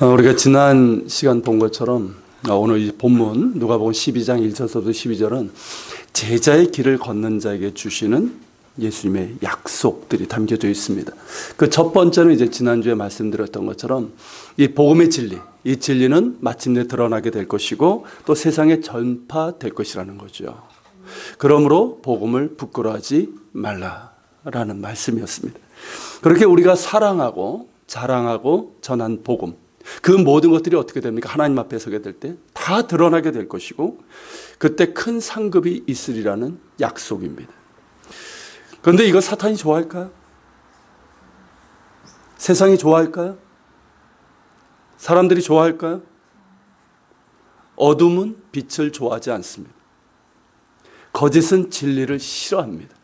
우리가 지난 시간 본 것처럼 오늘 이 본문 누가복음 12장 1절부터 12절은 제자의 길을 걷는 자에게 주시는 예수님의 약속들이 담겨져 있습니다. 그 첫 번째는 이제 지난주에 말씀드렸던 것처럼 이 복음의 진리, 이 진리는 마침내 드러나게 될 것이고 또 세상에 전파될 것이라는 거죠. 그러므로 복음을 부끄러워하지 말라라는 말씀이었습니다. 그렇게 우리가 사랑하고 자랑하고 전한 복음, 그 모든 것들이 어떻게 됩니까? 하나님 앞에 서게 될 때 다 드러나게 될 것이고 그때 큰 상급이 있으리라는 약속입니다. 그런데 이거 사탄이 좋아할까요? 세상이 좋아할까요? 사람들이 좋아할까요? 어둠은 빛을 좋아하지 않습니다. 거짓은 진리를 싫어합니다.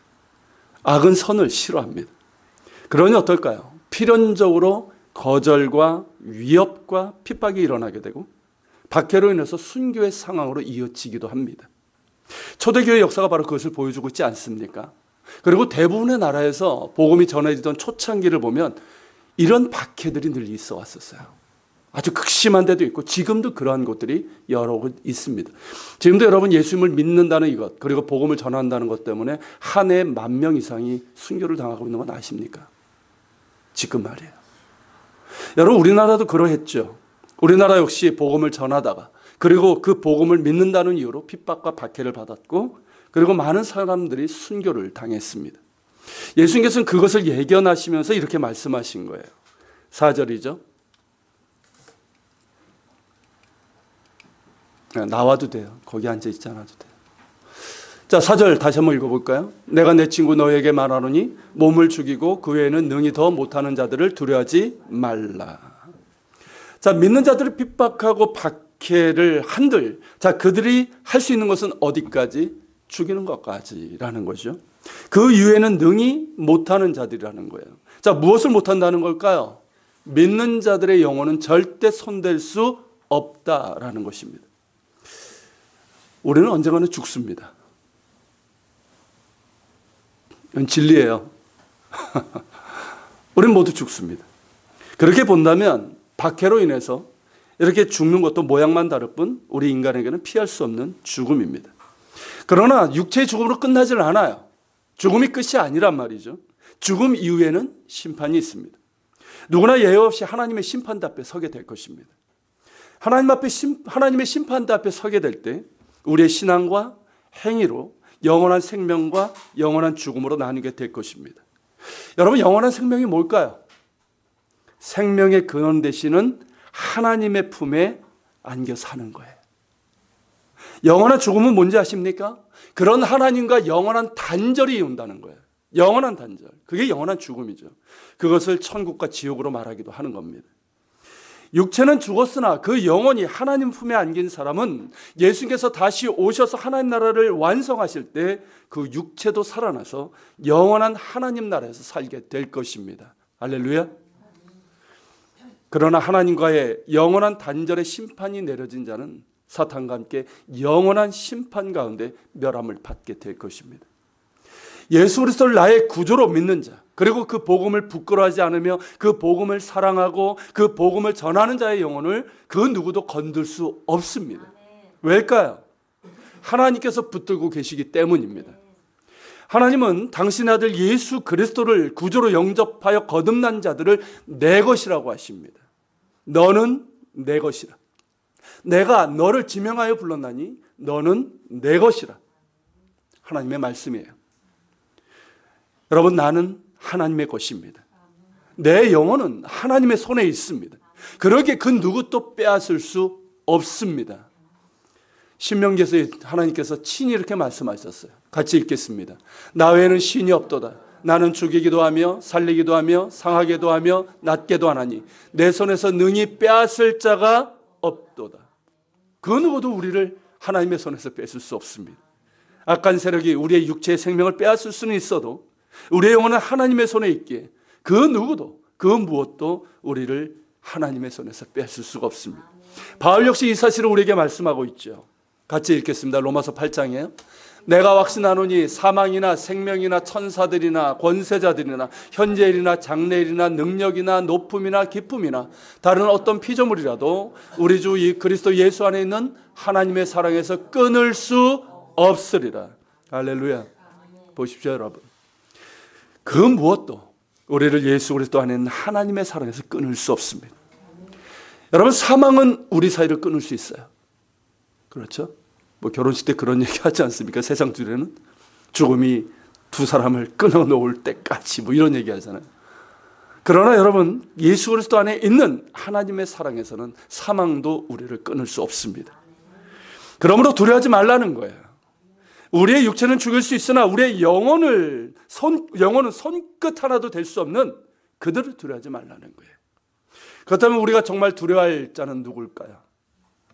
악은 선을 싫어합니다. 그러니 어떨까요? 필연적으로 거절과 위협과 핍박이 일어나게 되고 박해로 인해서 순교의 상황으로 이어지기도 합니다. 초대교회 역사가 바로 그것을 보여주고 있지 않습니까? 그리고 대부분의 나라에서 복음이 전해지던 초창기를 보면 이런 박해들이 늘 있어 왔었어요. 아주 극심한 데도 있고 지금도 그러한 곳들이 여러 곳 있습니다. 지금도 여러분 예수님을 믿는다는 이것, 그리고 복음을 전한다는 것 때문에 한 해에 10,000명 이상이 순교를 당하고 있는 건 아십니까? 지금 말이에요. 여러분 우리나라도 그러했죠. 우리나라 역시 복음을 전하다가 그리고 그 복음을 믿는다는 이유로 핍박과 박해를 받았고 그리고 많은 사람들이 순교를 당했습니다. 예수님께서는 그것을 예견하시면서 이렇게 말씀하신 거예요. 4절이죠. 나와도 돼요. 거기 앉아 있지 않아도 돼요. 자, 4절 다시 한번 읽어볼까요? 내가 내 친구 너에게 말하노니 몸을 죽이고 그 외에는 능히 더 못하는 자들을 두려워하지 말라. 자, 믿는 자들을 핍박하고 박해를 한들, 자, 그들이 할 수 있는 것은 어디까지? 죽이는 것까지라는 거죠. 그 이외에는 능히 못하는 자들이라는 거예요. 자, 무엇을 못한다는 걸까요? 믿는 자들의 영혼은 절대 손댈 수 없다라는 것입니다. 우리는 언젠가는 죽습니다. 이건 진리예요. 우리는 모두 죽습니다. 그렇게 본다면 박해로 인해서 이렇게 죽는 것도 모양만 다를 뿐 우리 인간에게는 피할 수 없는 죽음입니다. 그러나 육체의 죽음으로 끝나지는 않아요. 죽음이 끝이 아니란 말이죠. 죽음 이후에는 심판이 있습니다. 누구나 예외 없이 하나님의 심판대 앞에 서게 될 것입니다. 하나님의 심판대 앞에 서게 될 때 우리의 신앙과 행위로 영원한 생명과 영원한 죽음으로 나뉘게 될 것입니다. 여러분, 영원한 생명이 뭘까요? 생명의 근원 되시는 하나님의 품에 안겨 사는 거예요. 영원한 죽음은 뭔지 아십니까? 그런 하나님과 영원한 단절이 이룬다는 거예요. 영원한 단절. 그게 영원한 죽음이죠. 그것을 천국과 지옥으로 말하기도 하는 겁니다. 육체는 죽었으나 그 영혼이 하나님 품에 안긴 사람은 예수님께서 다시 오셔서 하나님 나라를 완성하실 때 그 육체도 살아나서 영원한 하나님 나라에서 살게 될 것입니다. 할렐루야. 그러나 하나님과의 영원한 단절의 심판이 내려진 자는 사탄과 함께 영원한 심판 가운데 멸함을 받게 될 것입니다. 예수 그리스도를 나의 구주로 믿는 자, 그리고 그 복음을 부끄러워하지 않으며 그 복음을 사랑하고 그 복음을 전하는 자의 영혼을 그 누구도 건들 수 없습니다. 왜일까요? 하나님께서 붙들고 계시기 때문입니다. 하나님은 당신의 아들 예수 그리스도를 구주로 영접하여 거듭난 자들을 내 것이라고 하십니다. 너는 내 것이라. 내가 너를 지명하여 불렀나니 너는 내 것이라. 하나님의 말씀이에요. 여러분, 나는 하나님의 것입니다. 내 영혼은 하나님의 손에 있습니다. 그러기에 그 누구도 빼앗을 수 없습니다. 신명기에서 하나님께서 친히 이렇게 말씀하셨어요. 같이 읽겠습니다. 나 외에는 신이 없도다. 나는 죽이기도 하며 살리기도 하며 상하게도 하며 낫게도 하나니 내 손에서 능히 빼앗을 자가 없도다. 그 누구도 우리를 하나님의 손에서 뺏을 수 없습니다. 악한 세력이 우리의 육체의 생명을 빼앗을 수는 있어도 우리의 영혼은 하나님의 손에 있기에 그 누구도 그 무엇도 우리를 하나님의 손에서 뺏을 수가 없습니다. 바울 역시 이 사실을 우리에게 말씀하고 있죠. 같이 읽겠습니다. 로마서 8장이에요. 내가 확신하노니 사망이나 생명이나 천사들이나 권세자들이나 현재일이나 장래일이나 능력이나 높음이나 깊음이나 다른 어떤 피조물이라도 우리 주 그리스도 예수 안에 있는 하나님의 사랑에서 끊을 수 없으리라. 할렐루야. 보십시오, 여러분. 그 무엇도 우리를 예수 그리스도 안에 있는 하나님의 사랑에서 끊을 수 없습니다. 여러분, 사망은 우리 사이를 끊을 수 있어요. 그렇죠? 뭐 결혼식 때 그런 얘기 하지 않습니까? 세상 둘에는 죽음이 두 사람을 끊어놓을 때까지 뭐 이런 얘기 하잖아요. 그러나 여러분, 예수 그리스도 안에 있는 하나님의 사랑에서는 사망도 우리를 끊을 수 없습니다. 그러므로 두려워하지 말라는 거예요. 우리의 육체는 죽을 수 있으나 우리의 영혼은 손끝 하나도 될 수 없는 그들을 두려워하지 말라는 거예요. 그렇다면 우리가 정말 두려워할 자는 누굴까요?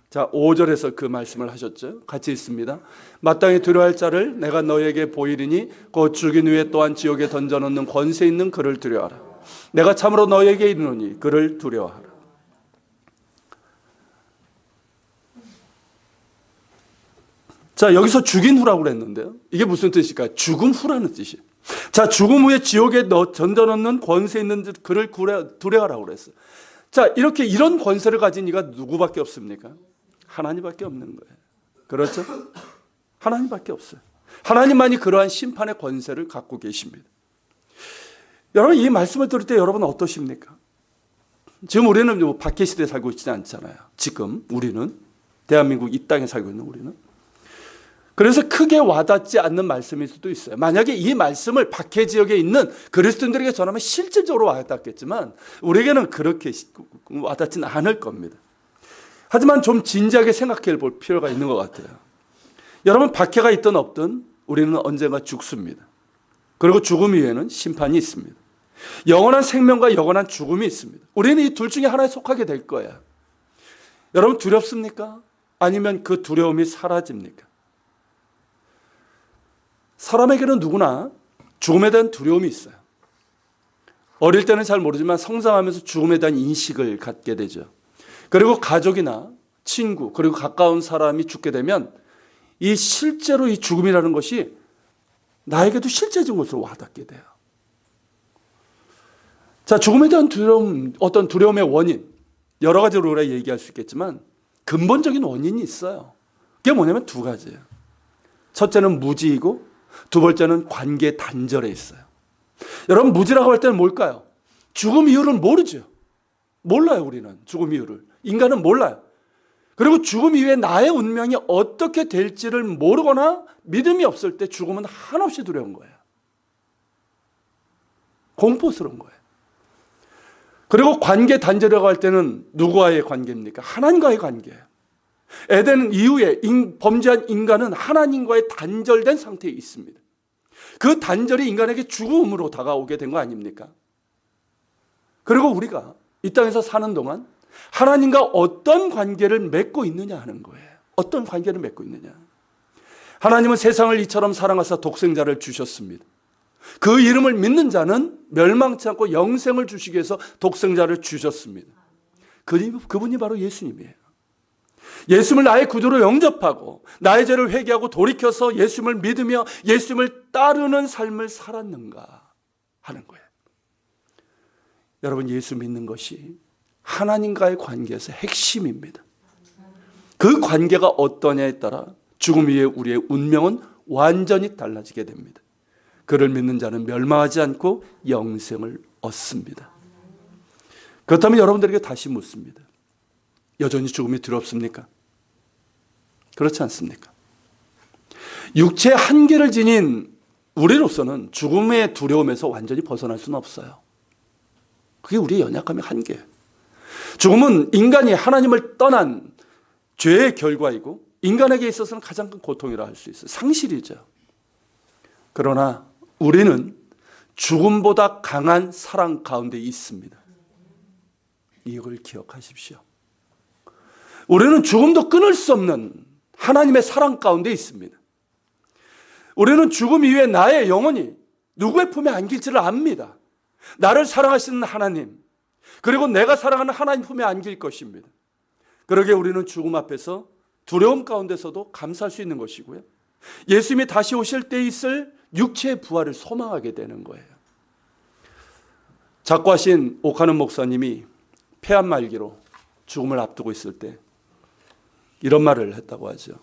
자, 5절에서 그 말씀을 하셨죠. 같이 있습니다. 마땅히 두려워할 자를 내가 너에게 보이리니 곧 죽인 후에 또한 지옥에 던져놓는 권세 있는 그를 두려워하라. 내가 참으로 너에게 이르노니 그를 두려워하라. 자, 여기서 죽인 후라고 그랬는데요. 이게 무슨 뜻일까요? 죽음 후라는 뜻이에요. 자, 죽음 후에 지옥에 던져놓는 권세 있는 그를 두려워하라고 그랬어요. 자, 이런 권세를 가진 이가 누구밖에 없습니까? 하나님밖에 없는 거예요. 그렇죠? 하나님밖에 없어요. 하나님만이 그러한 심판의 권세를 갖고 계십니다. 여러분, 이 말씀을 들을 때 여러분은 어떠십니까? 지금 우리는 박해 시대에 살고 있지 않잖아요. 지금 우리는 대한민국 이 땅에 살고 있는 우리는. 그래서 크게 와닿지 않는 말씀일 수도 있어요. 만약에 이 말씀을 박해 지역에 있는 그리스도인들에게 전하면 실질적으로 와닿겠지만 우리에게는 그렇게 와닿지는 않을 겁니다. 하지만 좀 진지하게 생각해 볼 필요가 있는 것 같아요. 여러분, 박해가 있든 없든 우리는 언젠가 죽습니다. 그리고 죽음 이후에는 심판이 있습니다. 영원한 생명과 영원한 죽음이 있습니다. 우리는 이 둘 중에 하나에 속하게 될 거예요. 여러분, 두렵습니까? 아니면 그 두려움이 사라집니까? 사람에게는 누구나 죽음에 대한 두려움이 있어요. 어릴 때는 잘 모르지만 성장하면서 죽음에 대한 인식을 갖게 되죠. 그리고 가족이나 친구 그리고 가까운 사람이 죽게 되면 실제로 이 죽음이라는 것이 나에게도 실제적인 것으로 와닿게 돼요. 자, 죽음에 대한 두려움, 어떤 두려움의 원인 여러 가지로 우리가 얘기할 수 있겠지만 근본적인 원인이 있어요. 그게 뭐냐면 두 가지예요. 첫째는 무지이고 두 번째는 관계 단절에 있어요. 여러분, 무지라고 할 때는 뭘까요? 죽음 이유를 모르죠. 몰라요. 우리는 죽음 이유를. 인간은 몰라요. 그리고 죽음 이후에 나의 운명이 어떻게 될지를 모르거나 믿음이 없을 때 죽음은 한없이 두려운 거예요. 공포스러운 거예요. 그리고 관계 단절이라고 할 때는 누구와의 관계입니까? 하나님과의 관계예요. 에덴 이후에 범죄한 인간은 하나님과의 단절된 상태에 있습니다. 그 단절이 인간에게 죽음으로 다가오게 된 거 아닙니까? 그리고 우리가 이 땅에서 사는 동안 하나님과 어떤 관계를 맺고 있느냐 하는 거예요. 어떤 관계를 맺고 있느냐. 하나님은 세상을 이처럼 사랑하사 독생자를 주셨습니다. 그 이름을 믿는 자는 멸망치 않고 영생을 주시기 위해서 독생자를 주셨습니다. 그분이 바로 예수님이에요. 예수님을 나의 구주로 영접하고 나의 죄를 회개하고 돌이켜서 예수님을 믿으며 예수님을 따르는 삶을 살았는가 하는 거예요. 여러분, 예수 믿는 것이 하나님과의 관계에서 핵심입니다. 그 관계가 어떠냐에 따라 죽음 이후에 우리의 운명은 완전히 달라지게 됩니다. 그를 믿는 자는 멸망하지 않고 영생을 얻습니다. 그렇다면 여러분들에게 다시 묻습니다. 여전히 죽음이 두렵습니까? 그렇지 않습니까? 육체의 한계를 지닌 우리로서는 죽음의 두려움에서 완전히 벗어날 수는 없어요. 그게 우리의 연약함의 한계예요. 죽음은 인간이 하나님을 떠난 죄의 결과이고 인간에게 있어서는 가장 큰 고통이라 할 수 있어요. 상실이죠. 그러나 우리는 죽음보다 강한 사랑 가운데 있습니다. 이걸 기억하십시오. 우리는 죽음도 끊을 수 없는 하나님의 사랑 가운데 있습니다. 우리는 죽음 이후에 나의 영혼이 누구의 품에 안길지를 압니다. 나를 사랑하시는 하나님, 그리고 내가 사랑하는 하나님 품에 안길 것입니다. 그러기에 우리는 죽음 앞에서 두려움 가운데서도 감사할 수 있는 것이고요. 예수님이 다시 오실 때 있을 육체의 부활을 소망하게 되는 거예요. 작고하신 오카는 목사님이 폐암 말기로 죽음을 앞두고 있을 때 이런 말을 했다고 하죠.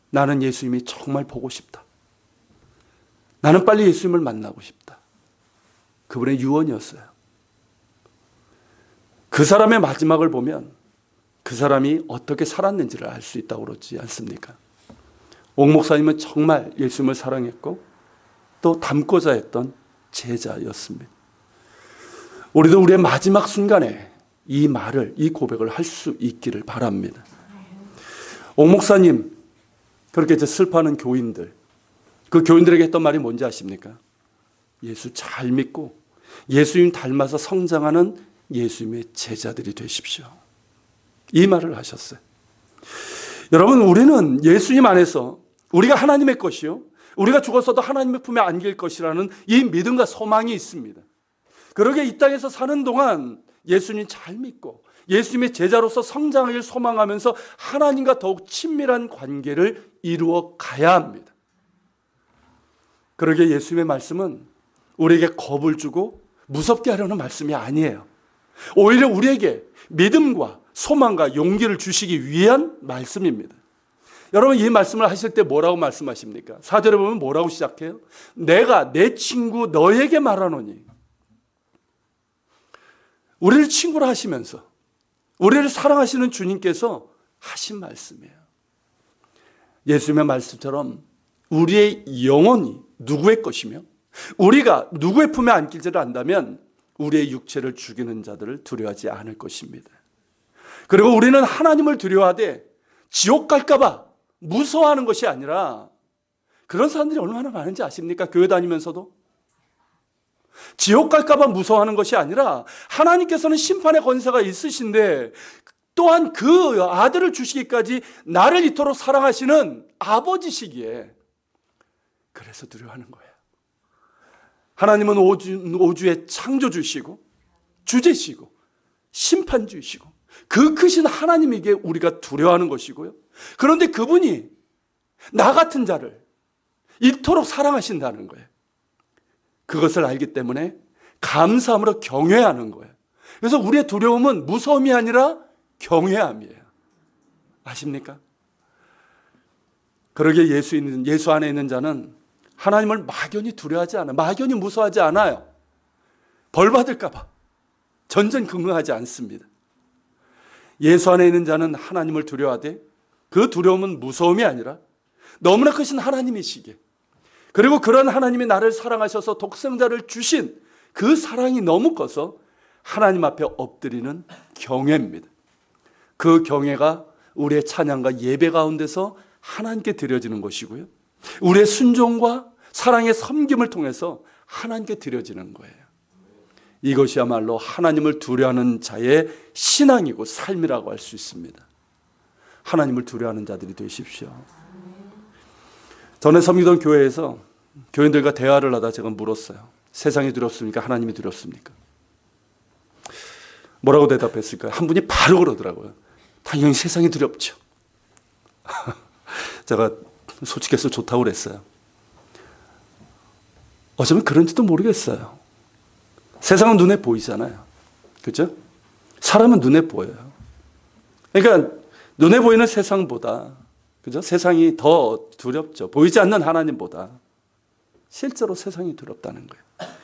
나는 예수님이 정말 보고 싶다. 나는 빨리 예수님을 만나고 싶다. 그분의 유언이었어요. 그 사람의 마지막을 보면 그 사람이 어떻게 살았는지를 알 수 있다고 그러지 않습니까? 옥 목사님은 정말 예수님을 사랑했고 또 닮고자 했던 제자였습니다. 우리도 우리의 마지막 순간에 이 말을, 이 고백을 할 수 있기를 바랍니다. 옥 목사님, 그렇게 슬퍼하는 교인들, 그 교인들에게 했던 말이 뭔지 아십니까? 예수 잘 믿고 예수님 닮아서 성장하는 예수님의 제자들이 되십시오. 이 말을 하셨어요. 여러분, 우리는 예수님 안에서 우리가 하나님의 것이요, 우리가 죽었어도 하나님의 품에 안길 것이라는 이 믿음과 소망이 있습니다. 그러게 이 땅에서 사는 동안 예수님 잘 믿고 예수님의 제자로서 성장하길 소망하면서 하나님과 더욱 친밀한 관계를 이루어 가야 합니다. 그러게 예수님의 말씀은 우리에게 겁을 주고 무섭게 하려는 말씀이 아니에요. 오히려 우리에게 믿음과 소망과 용기를 주시기 위한 말씀입니다. 여러분, 이 말씀을 하실 때 뭐라고 말씀하십니까? 4절에 보면 뭐라고 시작해요? 내가 내 친구 너에게 말하노니. 우리를 친구로 하시면서 우리를 사랑하시는 주님께서 하신 말씀이에요. 예수님의 말씀처럼 우리의 영혼이 누구의 것이며 우리가 누구의 품에 안길지를 안다면 우리의 육체를 죽이는 자들을 두려워하지 않을 것입니다. 그리고 우리는 하나님을 두려워하되 지옥 갈까 봐 무서워하는 것이 아니라, 그런 사람들이 얼마나 많은지 아십니까? 교회 다니면서도 지옥 갈까 봐 무서워하는 것이 아니라 하나님께서는 심판의 권세가 있으신데 또한 그 아들을 주시기까지 나를 이토록 사랑하시는 아버지시기에 그래서 두려워하는 거예요. 하나님은 오주의 창조주시고 주제시고 심판주이시고 그 크신 하나님에게 우리가 두려워하는 것이고요. 그런데 그분이 나 같은 자를 이토록 사랑하신다는 거예요. 그것을 알기 때문에 감사함으로 경외하는 거예요. 그래서 우리의 두려움은 무서움이 아니라 경외함이에요. 아십니까? 그러기에 예수 안에 있는 자는 하나님을 막연히 두려워하지 않아요. 막연히 무서워하지 않아요. 벌 받을까 봐 전전긍긍하지 않습니다. 예수 안에 있는 자는 하나님을 두려워하되 그 두려움은 무서움이 아니라 너무나 크신 하나님이시기에, 그리고 그런 하나님이 나를 사랑하셔서 독생자를 주신 그 사랑이 너무 커서 하나님 앞에 엎드리는 경외입니다. 그 경외가 우리의 찬양과 예배 가운데서 하나님께 드려지는 것이고요, 우리의 순종과 사랑의 섬김을 통해서 하나님께 드려지는 거예요. 이것이야말로 하나님을 두려워하는 자의 신앙이고 삶이라고 할 수 있습니다. 하나님을 두려워하는 자들이 되십시오. 전에 섬기던 교회에서 교인들과 대화를 하다 제가 물었어요. 세상이 두렵습니까? 하나님이 두렵습니까? 뭐라고 대답했을까요? 한 분이 바로 그러더라고요. 당연히 세상이 두렵죠. 제가 솔직해서 좋다고 그랬어요. 어쩌면 그런지도 모르겠어요. 세상은 눈에 보이잖아요. 그렇죠? 사람은 눈에 보여요. 그러니까 눈에 보이는 세상보다, 그죠? 세상이 더 두렵죠. 보이지 않는 하나님보다 실제로 세상이 두렵다는 거예요.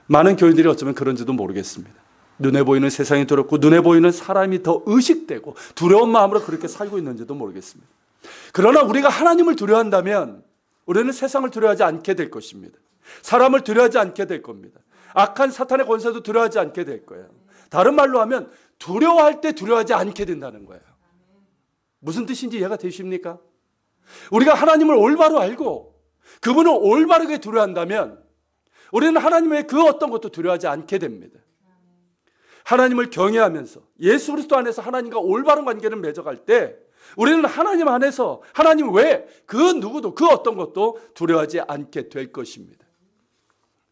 많은 교인들이 어쩌면 그런지도 모르겠습니다. 눈에 보이는 세상이 두렵고 눈에 보이는 사람이 더 의식되고 두려운 마음으로 그렇게 살고 있는지도 모르겠습니다. 그러나 우리가 하나님을 두려워한다면 우리는 세상을 두려워하지 않게 될 것입니다. 사람을 두려워하지 않게 될 겁니다. 악한 사탄의 권세도 두려워하지 않게 될 거예요. 다른 말로 하면 두려워할 때 두려워하지 않게 된다는 거예요. 무슨 뜻인지 이해가 되십니까? 우리가 하나님을 올바로 알고 그분을 올바르게 두려워한다면 우리는 하나님의 그 어떤 것도 두려워하지 않게 됩니다. 하나님을 경외하면서 예수 그리스도 안에서 하나님과 올바른 관계를 맺어갈 때 우리는 하나님 안에서 하나님 외에 그 누구도 그 어떤 것도 두려워하지 않게 될 것입니다.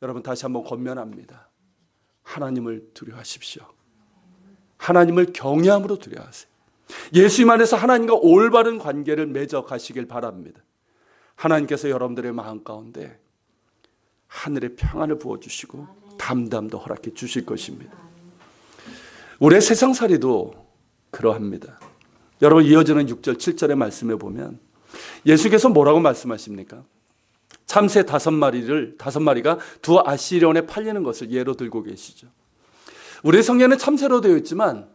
여러분, 다시 한번 권면합니다. 하나님을 두려워하십시오. 하나님을 경외함으로 두려워하세요. 예수님 안에서 하나님과 올바른 관계를 맺어 가시길 바랍니다. 하나님께서 여러분들의 마음 가운데 하늘의 평안을 부어주시고 담담도 허락해 주실 것입니다. 우리의 세상살이도 그러합니다. 여러분, 이어지는 6절 7절의 말씀에 보면 예수께서 뭐라고 말씀하십니까? 참새 5마리가 두 아시리온에 팔리는 것을 예로 들고 계시죠. 우리 성경에는 참새로 되어 있지만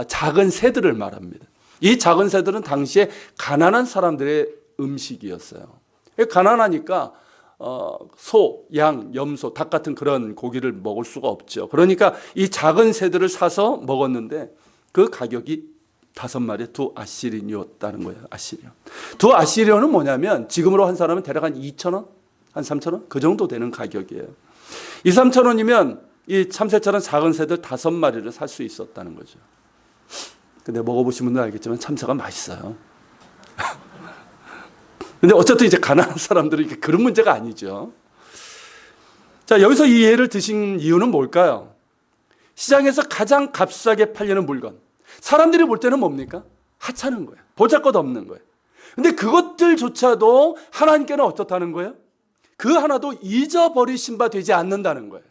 작은 새들을 말합니다. 이 작은 새들은 당시에 가난한 사람들의 음식이었어요. 가난하니까 소, 양, 염소, 닭 같은 그런 고기를 먹을 수가 없죠. 그러니까 이 작은 새들을 사서 먹었는데 그 가격이 5마리에 두 아시리온이었다는 거예요. 아시리온. 두 아시리온은 뭐냐면 지금으로 한 사람은 대략 한 2,000원? 한 3,000원? 그 정도 되는 가격이에요. 2, 3,000원이면 이 참새처럼 작은 새들 5마리를 살 수 있었다는 거죠. 근데 먹어보신 분들은 알겠지만 참새가 맛있어요. 근데 어쨌든 이제 가난한 사람들은 그런 문제가 아니죠. 자, 여기서 이 예를 드신 이유는 뭘까요? 시장에서 가장 값싸게 팔리는 물건. 사람들이 볼 때는 뭡니까? 하찮은 거예요. 보잘것없는 거예요. 근데 그것들조차도 하나님께는 어떻다는 거예요? 그 하나도 잊어버리신 바 되지 않는다는 거예요.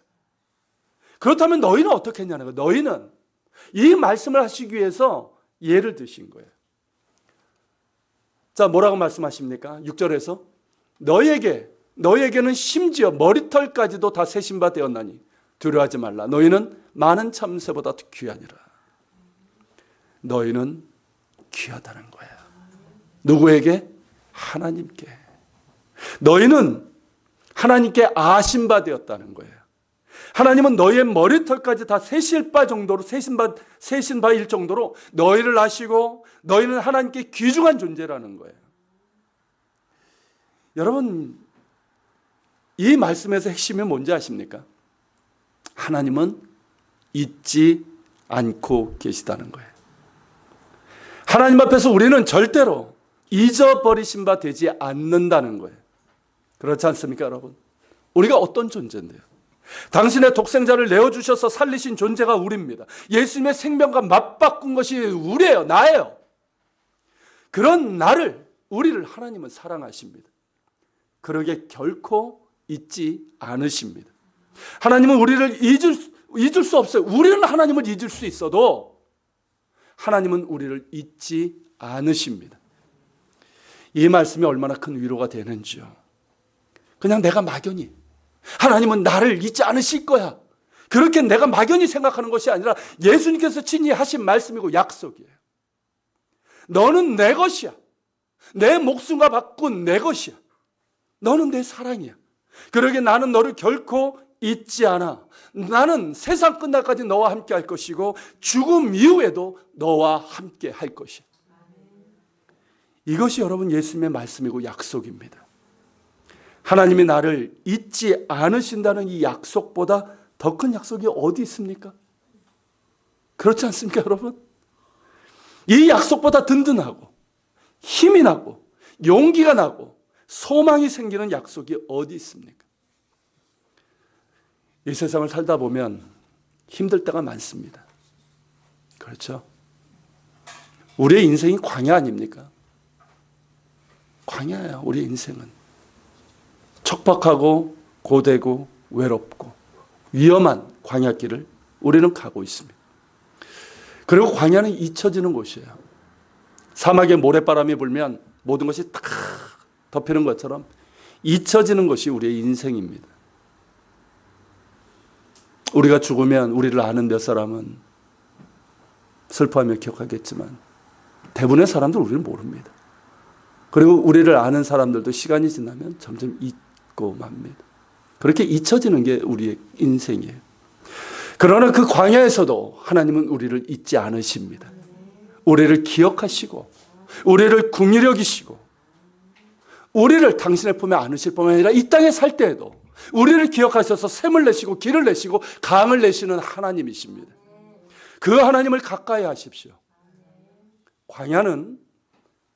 그렇다면 너희는 어떻게 했냐는 거예요. 너희는 이 말씀을 하시기 위해서 예를 드신 거예요. 자, 뭐라고 말씀하십니까? 6절에서 너희에게는 심지어 머리털까지도 다 세신 바 되었나니 두려워하지 말라. 너희는 많은 참새보다 귀하니라. 너희는 귀하다는 거예요. 누구에게? 하나님께. 너희는 하나님께 아신 바 되었다는 거예요. 하나님은 너희의 머리털까지 다 세신 바일 정도로 너희를 아시고 너희는 하나님께 귀중한 존재라는 거예요. 여러분, 이 말씀에서 핵심이 뭔지 아십니까? 하나님은 잊지 않고 계시다는 거예요. 하나님 앞에서 우리는 절대로 잊어버리신 바 되지 않는다는 거예요. 그렇지 않습니까, 여러분? 우리가 어떤 존재인데요? 당신의 독생자를 내어주셔서 살리신 존재가 우리입니다. 예수님의 생명과 맞바꾼 것이 우리예요. 나예요. 그런 우리를 하나님은 사랑하십니다. 그러게 결코 잊지 않으십니다. 하나님은 우리를 잊을 수 없어요. 우리는 하나님을 잊을 수 있어도 하나님은 우리를 잊지 않으십니다. 이 말씀이 얼마나 큰 위로가 되는지요. 그냥 내가 막연히 하나님은 나를 잊지 않으실 거야, 그렇게 내가 막연히 생각하는 것이 아니라 예수님께서 친히 하신 말씀이고 약속이에요. 너는 내 것이야. 내 목숨과 바꾼 내 것이야. 너는 내 사랑이야. 그러게 나는 너를 결코 잊지 않아. 나는 세상 끝날까지 너와 함께 할 것이고 죽음 이후에도 너와 함께 할 것이야. 이것이 여러분 예수님의 말씀이고 약속입니다. 하나님이 나를 잊지 않으신다는 이 약속보다 더 큰 약속이 어디 있습니까? 그렇지 않습니까, 여러분? 이 약속보다 든든하고 힘이 나고 용기가 나고 소망이 생기는 약속이 어디 있습니까? 이 세상을 살다 보면 힘들 때가 많습니다. 그렇죠? 우리의 인생이 광야 아닙니까? 광야예요, 우리의 인생은. 척박하고 고되고 외롭고 위험한 광야길을 우리는 가고 있습니다. 그리고 광야는 잊혀지는 곳이에요. 사막에 모래바람이 불면 모든 것이 탁 덮이는 것처럼 잊혀지는 것이 우리의 인생입니다. 우리가 죽으면 우리를 아는 몇 사람은 슬퍼하며 기억하겠지만 대부분의 사람들은 우리를 모릅니다. 그리고 우리를 아는 사람들도 시간이 지나면 점점 잊고 맙니다. 그렇게 잊혀지는 게 우리의 인생이에요. 그러나 그 광야에서도 하나님은 우리를 잊지 않으십니다. 우리를 기억하시고 우리를 긍휼히 여기시고 우리를 당신의 품에 안으실 뿐만 아니라 이 땅에 살 때에도 우리를 기억하셔서 샘을 내시고 길을 내시고 강을 내시는 하나님이십니다. 그 하나님을 가까이 하십시오. 광야는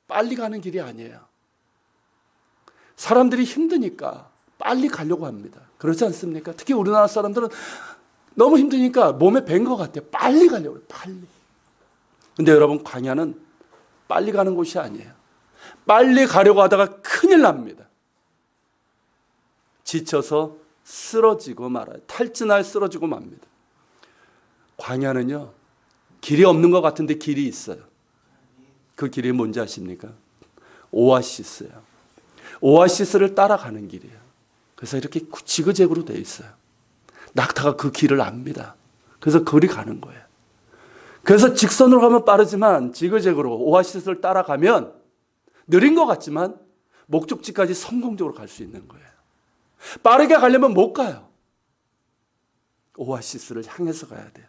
빨리 가는 길이 아니에요. 사람들이 힘드니까 빨리 가려고 합니다. 그렇지 않습니까? 특히 우리나라 사람들은 너무 힘드니까 몸에 밴 것 같아요. 빨리 가려고 해요. 빨리. 근데 여러분, 광야는 빨리 가는 곳이 아니에요. 빨리 가려고 하다가 큰일 납니다. 지쳐서 쓰러지고 말아요. 탈진할 쓰러지고 맙니다. 광야는요, 길이 없는 것 같은데 길이 있어요. 그 길이 뭔지 아십니까? 오아시스예요. 오아시스를 따라가는 길이에요. 그래서 이렇게 지그재그로 돼 있어요. 낙타가 그 길을 압니다. 그래서 그리 가는 거예요. 그래서 직선으로 가면 빠르지만 지그재그로 오아시스를 따라가면 느린 것 같지만 목적지까지 성공적으로 갈 수 있는 거예요. 빠르게 가려면 못 가요. 오아시스를 향해서 가야 돼요.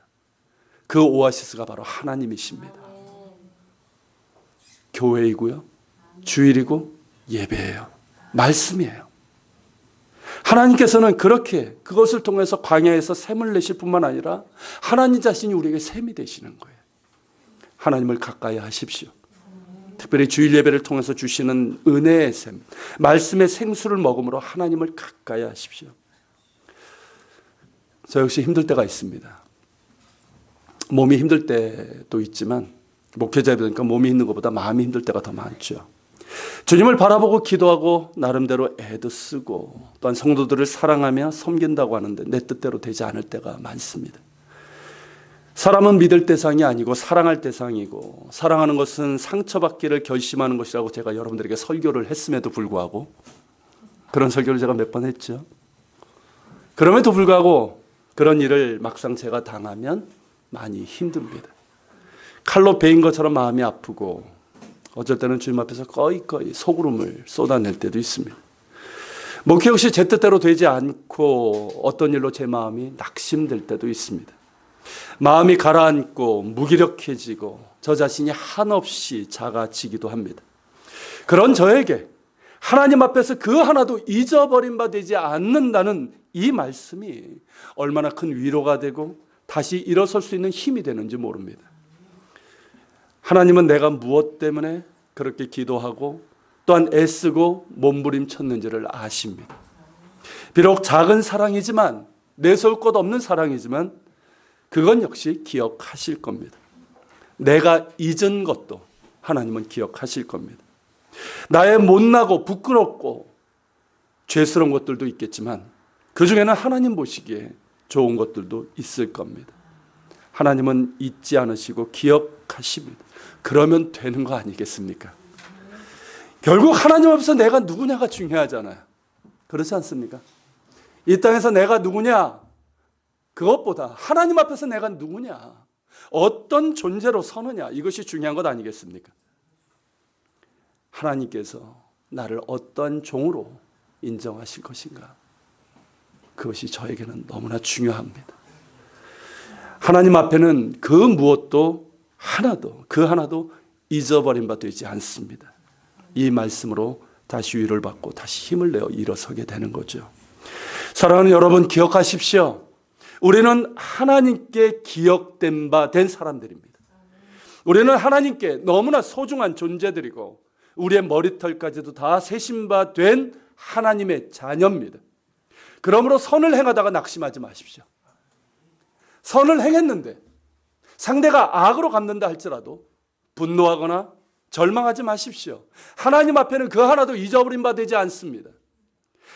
그 오아시스가 바로 하나님이십니다. 교회이고요, 주일이고 예배예요. 말씀이에요. 하나님께서는 그렇게 그것을 통해서 광야에서 샘을 내실 뿐만 아니라 하나님 자신이 우리에게 샘이 되시는 거예요. 하나님을 가까이 하십시오. 특별히 주일 예배를 통해서 주시는 은혜의 샘, 말씀의 생수를 먹음으로 하나님을 가까이 하십시오. 저 역시 힘들 때가 있습니다. 몸이 힘들 때도 있지만 목회자가 되니까 몸이 힘든 것보다 마음이 힘들 때가 더 많죠. 주님을 바라보고 기도하고 나름대로 애도 쓰고 또한 성도들을 사랑하며 섬긴다고 하는데 내 뜻대로 되지 않을 때가 많습니다. 사람은 믿을 대상이 아니고 사랑할 대상이고, 사랑하는 것은 상처받기를 결심하는 것이라고 제가 여러분들에게 설교를 했음에도 불구하고, 그런 설교를 제가 몇 번 했죠. 그럼에도 불구하고 그런 일을 막상 제가 당하면 많이 힘듭니다. 칼로 베인 것처럼 마음이 아프고 어쩔 때는 주님 앞에서 꺼이꺼이 소구름을 쏟아낼 때도 있습니다. 목회 역시 제 뜻대로 되지 않고 어떤 일로 제 마음이 낙심될 때도 있습니다. 마음이 가라앉고 무기력해지고 저 자신이 한없이 작아지기도 합니다. 그런 저에게 하나님 앞에서 그 하나도 잊어버린 바 되지 않는다는 이 말씀이 얼마나 큰 위로가 되고 다시 일어설 수 있는 힘이 되는지 모릅니다. 하나님은 내가 무엇 때문에 그렇게 기도하고 또한 애쓰고 몸부림쳤는지를 아십니다. 비록 작은 사랑이지만, 내세울 것 없는 사랑이지만 그건 역시 기억하실 겁니다. 내가 잊은 것도 하나님은 기억하실 겁니다. 나의 못나고 부끄럽고 죄스러운 것들도 있겠지만 그 중에는 하나님 보시기에 좋은 것들도 있을 겁니다. 하나님은 잊지 않으시고 기억하십니다. 그러면 되는 거 아니겠습니까? 결국 하나님 앞에서 내가 누구냐가 중요하잖아요. 그렇지 않습니까? 이 땅에서 내가 누구냐, 그것보다 하나님 앞에서 내가 누구냐, 어떤 존재로 서느냐, 이것이 중요한 것 아니겠습니까? 하나님께서 나를 어떤 종으로 인정하실 것인가, 그것이 저에게는 너무나 중요합니다. 하나님 앞에는 그 무엇도 그 하나도 잊어버린 바 되지 않습니다. 이 말씀으로 다시 위로를 받고 다시 힘을 내어 일어서게 되는 거죠. 사랑하는 여러분, 기억하십시오. 우리는 하나님께 기억된 바 된 사람들입니다. 우리는 하나님께 너무나 소중한 존재들이고 우리의 머리털까지도 다 세신 바 된 하나님의 자녀입니다. 그러므로 선을 행하다가 낙심하지 마십시오. 선을 행했는데 상대가 악으로 갚는다 할지라도 분노하거나 절망하지 마십시오. 하나님 앞에는 그 하나도 잊어버린 바 되지 않습니다.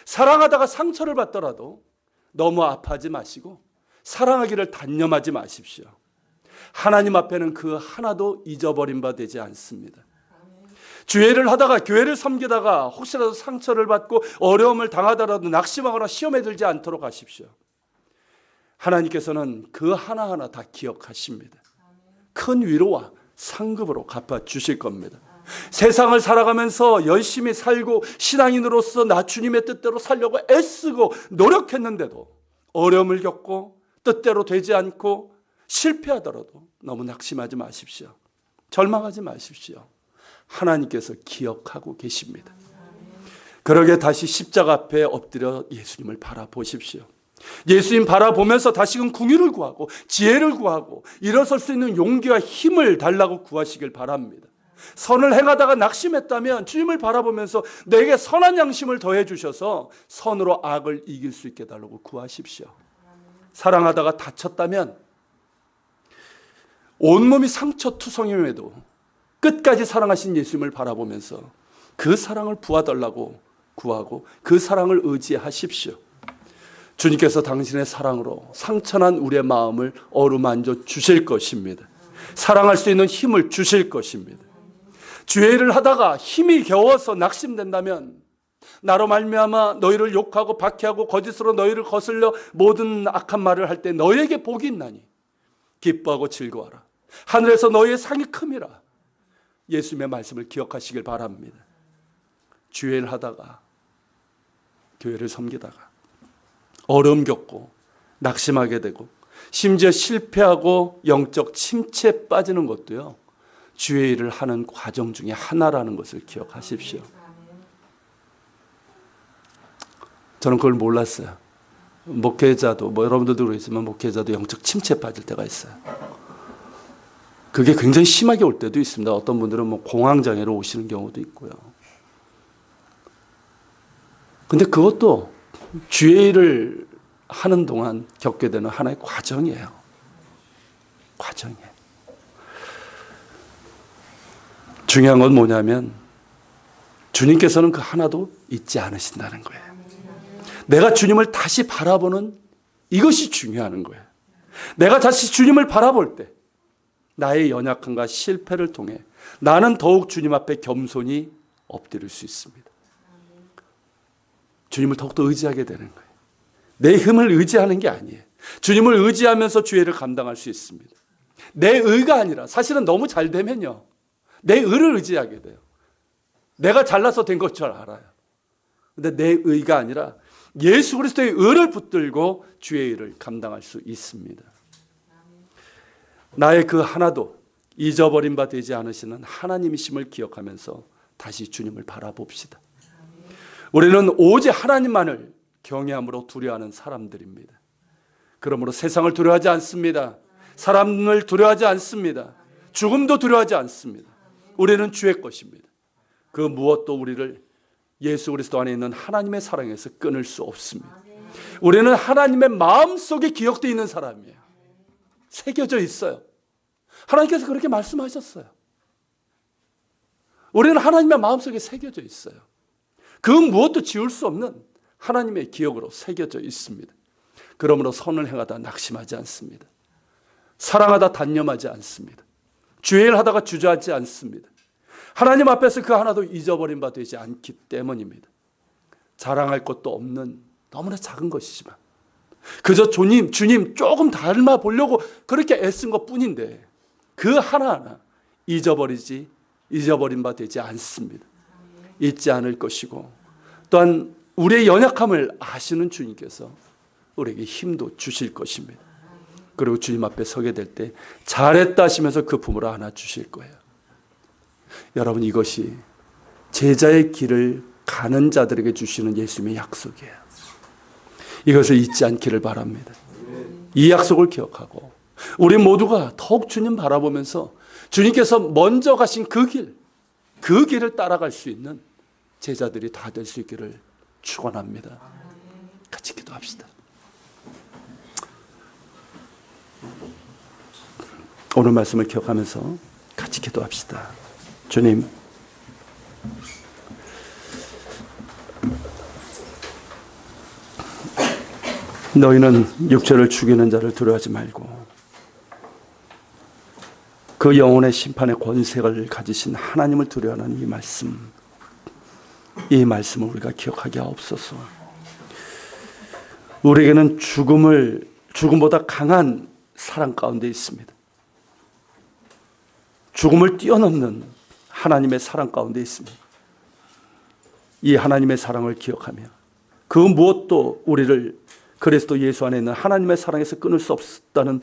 사랑하다가 상처를 받더라도 너무 아파하지 마시고 사랑하기를 단념하지 마십시오. 하나님 앞에는 그 하나도 잊어버린 바 되지 않습니다. 주일을 하다가 교회를 섬기다가 혹시라도 상처를 받고 어려움을 당하더라도 낙심하거나 시험에 들지 않도록 하십시오. 하나님께서는 그 하나하나 다 기억하십니다. 큰 위로와 상급으로 갚아주실 겁니다. 세상을 살아가면서 열심히 살고 신앙인으로서 나 주님의 뜻대로 살려고 애쓰고 노력했는데도 어려움을 겪고 뜻대로 되지 않고 실패하더라도 너무 낙심하지 마십시오. 절망하지 마십시오. 하나님께서 기억하고 계십니다. 그러게 다시 십자가 앞에 엎드려 예수님을 바라보십시오. 예수님 바라보면서 다시금 긍휼을 구하고 지혜를 구하고 일어설 수 있는 용기와 힘을 달라고 구하시길 바랍니다. 선을 행하다가 낙심했다면 주님을 바라보면서 내게 선한 양심을 더해 주셔서 선으로 악을 이길 수 있게 달라고 구하십시오. 사랑하다가 다쳤다면 온몸이 상처투성임에도 끝까지 사랑하신 예수님을 바라보면서 그 사랑을 부어달라고 구하고 그 사랑을 의지하십시오. 주님께서 당신의 사랑으로 상처난 우리의 마음을 어루만져 주실 것입니다. 사랑할 수 있는 힘을 주실 것입니다. 주의 일을 하다가 힘이 겨워서 낙심된다면 나로 말미암아 너희를 욕하고 박해하고 거짓으로 너희를 거슬려 모든 악한 말을 할 때 너희에게 복이 있나니 기뻐하고 즐거워하라. 하늘에서 너희의 상이 큼이라. 예수님의 말씀을 기억하시길 바랍니다. 주의 일 하다가 교회를 섬기다가 어려움 겪고 낙심하게 되고 심지어 실패하고 영적 침체에 빠지는 것도요, 주의 일을 하는 과정 중에 하나라는 것을 기억하십시오. 저는 그걸 몰랐어요. 목회자도 여러분들도 그러지만 목회자도 영적 침체에 빠질 때가 있어요. 그게 굉장히 심하게 올 때도 있습니다. 어떤 분들은 공황장애로 오시는 경우도 있고요. 근데 그것도 주의 일을 하는 동안 겪게 되는 하나의 과정이에요. 과정이에요. 중요한 건 뭐냐면 주님께서는 그 하나도 잊지 않으신다는 거예요. 내가 주님을 다시 바라보는 이것이 중요한 거예요. 내가 다시 주님을 바라볼 때 나의 연약함과 실패를 통해 나는 더욱 주님 앞에 겸손히 엎드릴 수 있습니다. 주님을 더욱더 의지하게 되는 거예요. 내 힘을 의지하는 게 아니에요. 주님을 의지하면서 주의 일을 감당할 수 있습니다. 내 의가 아니라, 사실은 너무 잘 되면요, 내 의를 의지하게 돼요. 내가 잘나서 된 것 줄 알아요. 근데 내 의가 아니라 예수 그리스도의 의를 붙들고 주의 일을 감당할 수 있습니다. 나의 그 하나도 잊어버린 바 되지 않으시는 하나님이심을 기억하면서 다시 주님을 바라봅시다. 우리는 오직 하나님만을 경외함으로 두려워하는 사람들입니다. 그러므로 세상을 두려워하지 않습니다. 사람을 두려워하지 않습니다. 죽음도 두려워하지 않습니다. 우리는 주의 것입니다. 그 무엇도 우리를 예수 그리스도 안에 있는 하나님의 사랑에서 끊을 수 없습니다. 우리는 하나님의 마음속에 기억되어 있는 사람이에요. 새겨져 있어요. 하나님께서 그렇게 말씀하셨어요. 우리는 하나님의 마음속에 새겨져 있어요. 그 무엇도 지울 수 없는 하나님의 기억으로 새겨져 있습니다. 그러므로 선을 행하다 낙심하지 않습니다. 사랑하다 단념하지 않습니다. 주의 일 하다가 주저하지 않습니다. 하나님 앞에서 그 하나도 잊어버린 바 되지 않기 때문입니다. 자랑할 것도 없는 너무나 작은 것이지만 그저 주님 조금 닮아 보려고 그렇게 애쓴 것뿐인데 그 하나하나 잊어버린 바 되지 않습니다. 잊지 않을 것이고 또한 우리의 연약함을 아시는 주님께서 우리에게 힘도 주실 것입니다. 그리고 주님 앞에 서게 될 때 잘했다 하시면서 그 품으로 안아 주실 거예요. 여러분, 이것이 제자의 길을 가는 자들에게 주시는 예수님의 약속이에요. 이것을 잊지 않기를 바랍니다. 이 약속을 기억하고 우리 모두가 더욱 주님 바라보면서 주님께서 먼저 가신 그 길을 따라갈 수 있는 제자들이 다 될 수 있기를 축원합니다. 같이 기도합시다. 오늘 말씀을 기억하면서 같이 기도합시다. 주님, 너희는 육체를 죽이는 자를 두려워하지 말고 그 영혼의 심판의 권세를 가지신 하나님을 두려워하는 이 말씀을 우리가 기억하게 하옵소서. 우리에게는 죽음보다 강한 사랑 가운데 있습니다. 죽음을 뛰어넘는 하나님의 사랑 가운데 있습니다. 이 하나님의 사랑을 기억하며 그 무엇도 우리를 그리스도 예수 안에 있는 하나님의 사랑에서 끊을 수 없다는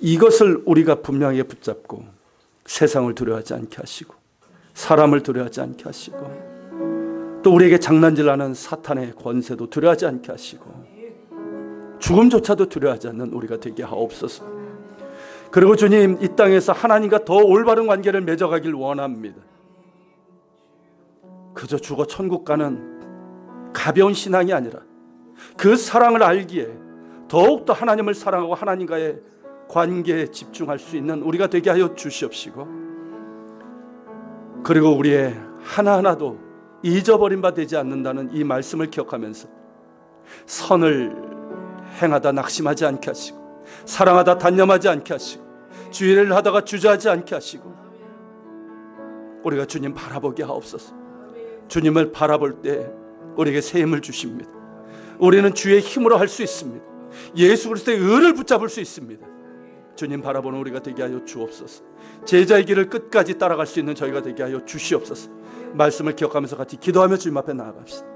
이것을 우리가 분명히 붙잡고 세상을 두려워하지 않게 하시고 사람을 두려워하지 않게 하시고 또 우리에게 장난질하는 사탄의 권세도 두려워하지 않게 하시고 죽음조차도 두려워하지 않는 우리가 되게 하옵소서. 그리고 주님, 이 땅에서 하나님과 더 올바른 관계를 맺어가길 원합니다. 그저 죽어 천국 가는 가벼운 신앙이 아니라 그 사랑을 알기에 더욱더 하나님을 사랑하고 하나님과의 관계에 집중할 수 있는 우리가 되게 하여 주시옵시고 그리고 우리의 하나하나도 잊어버린 바 되지 않는다는 이 말씀을 기억하면서 선을 행하다 낙심하지 않게 하시고, 사랑하다 단념하지 않게 하시고, 주의를 하다가 주저하지 않게 하시고, 우리가 주님 바라보게 하옵소서. 주님을 바라볼 때 우리에게 새 힘을 주십니다. 우리는 주의 힘으로 할 수 있습니다. 예수 그리스도의 의를 붙잡을 수 있습니다. 주님 바라보는 우리가 되게 하여 주옵소서. 제자의 길을 끝까지 따라갈 수 있는 저희가 되게 하여 주시옵소서. 말씀을 기억하면서 같이 기도하며 주님 앞에 나아갑시다.